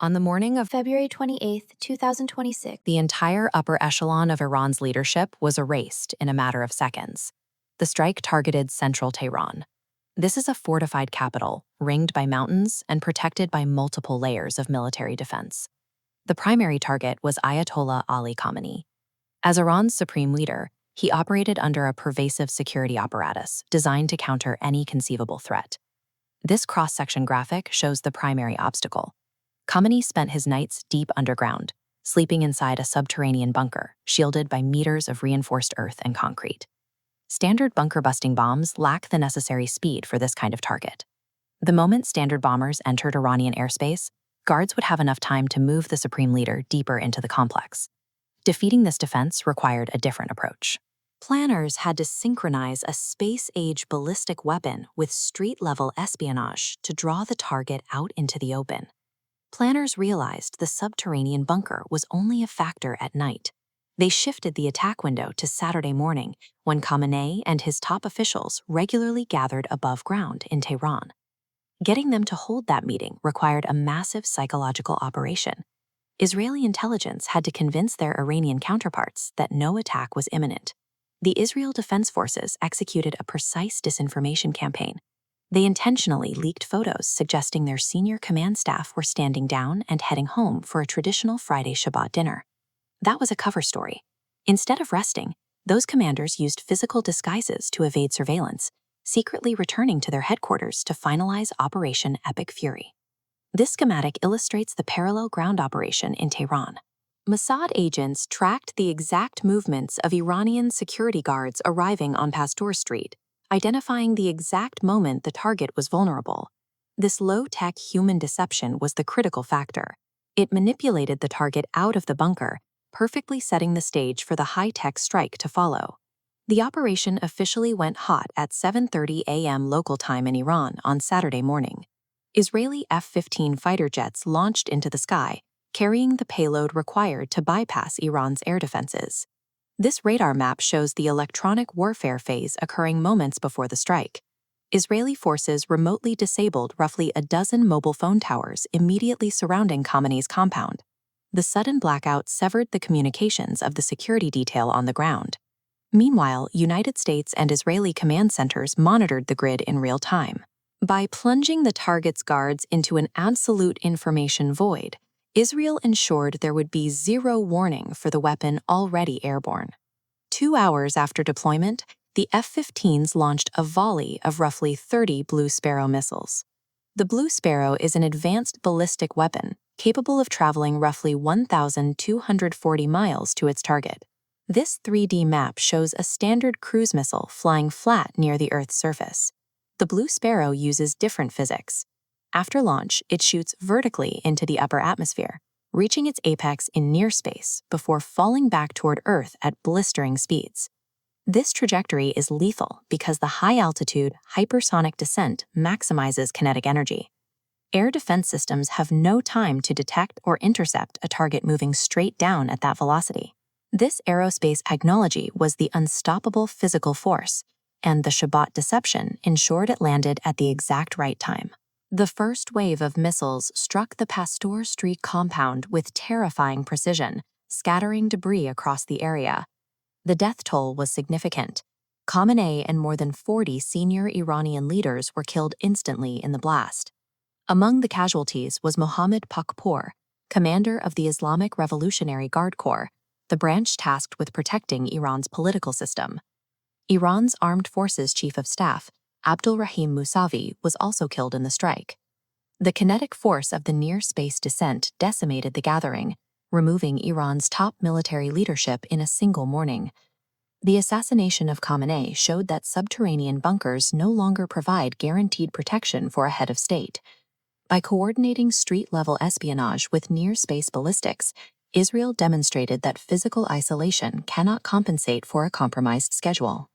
On the morning of February 28, 2026. the entire upper echelon of Iran's leadership was erased in a matter of seconds. The strike targeted central Tehran. This is a fortified capital, ringed by mountains and protected by multiple layers of military defense. The primary target was Ayatollah Ali Khamenei. As Iran's supreme leader, he operated under a pervasive security apparatus designed to counter any conceivable threat. This cross-section graphic shows the primary obstacle. Khamenei spent his nights deep underground, sleeping inside a subterranean bunker, shielded by meters of reinforced earth and concrete. Standard bunker-busting bombs lack the necessary speed for this kind of target. The moment standard bombers entered Iranian airspace, guards would have enough time to move the supreme leader deeper into the complex. Defeating this defense required a different approach. Planners had to synchronize a space-age ballistic weapon with street-level espionage to draw the target out into the open. Planners realized the subterranean bunker was only a factor at night. They shifted the attack window to Saturday morning, when Khamenei and his top officials regularly gathered above ground in Tehran. Getting them to hold that meeting required a massive psychological operation. Israeli intelligence had to convince their Iranian counterparts that no attack was imminent. The Israel Defense Forces executed a precise disinformation campaign. They intentionally leaked photos suggesting their senior command staff were standing down and heading home for a traditional Friday Shabbat dinner. That was a cover story. Instead of resting, those commanders used physical disguises to evade surveillance, secretly returning to their headquarters to finalize Operation Epic Fury. This schematic illustrates the parallel ground operation in Tehran. Mossad agents tracked the exact movements of Iranian security guards arriving on Pasteur Street, identifying the exact moment the target was vulnerable. This low-tech human deception was the critical factor. It manipulated the target out of the bunker, perfectly setting the stage for the high-tech strike to follow. The operation officially went hot at 7:30 a.m. local time in Iran on Saturday morning. Israeli F-15 fighter jets launched into the sky, carrying the payload required to bypass Iran's air defenses. This radar map shows the electronic warfare phase occurring moments before the strike. Israeli forces remotely disabled roughly a dozen mobile phone towers immediately surrounding Khamenei's compound. The sudden blackout severed the communications of the security detail on the ground. Meanwhile, United States and Israeli command centers monitored the grid in real time. By plunging the target's guards into an absolute information void, Israel ensured there would be zero warning for the weapon already airborne. 2 hours after deployment, the F-15s launched a volley of roughly 30 Blue Sparrow missiles. The Blue Sparrow is an advanced ballistic weapon capable of traveling roughly 1,240 miles to its target. This 3D map shows a standard cruise missile flying flat near the Earth's surface. The Blue Sparrow uses different physics. After launch, it shoots vertically into the upper atmosphere, reaching its apex in near space before falling back toward Earth at blistering speeds. This trajectory is lethal because the high-altitude, hypersonic descent maximizes kinetic energy. Air defense systems have no time to detect or intercept a target moving straight down at that velocity. This aerospace technology was the unstoppable physical force, and the Shabbat deception ensured it landed at the exact right time. The first wave of missiles struck the Pasteur Street compound with terrifying precision, scattering debris across the area. The death toll was significant. Khamenei and more than 40 senior Iranian leaders were killed instantly in the blast. Among the casualties was Mohammad Pakpour, commander of the Islamic Revolutionary Guard Corps, the branch tasked with protecting Iran's political system. Iran's Armed Forces Chief of Staff, Abdolrahim Mousavi, was also killed in the strike. The kinetic force of the near-space descent decimated the gathering, removing Iran's top military leadership in a single morning. The assassination of Khamenei showed that subterranean bunkers no longer provide guaranteed protection for a head of state. By coordinating street-level espionage with near-space ballistics, Israel demonstrated that physical isolation cannot compensate for a compromised schedule.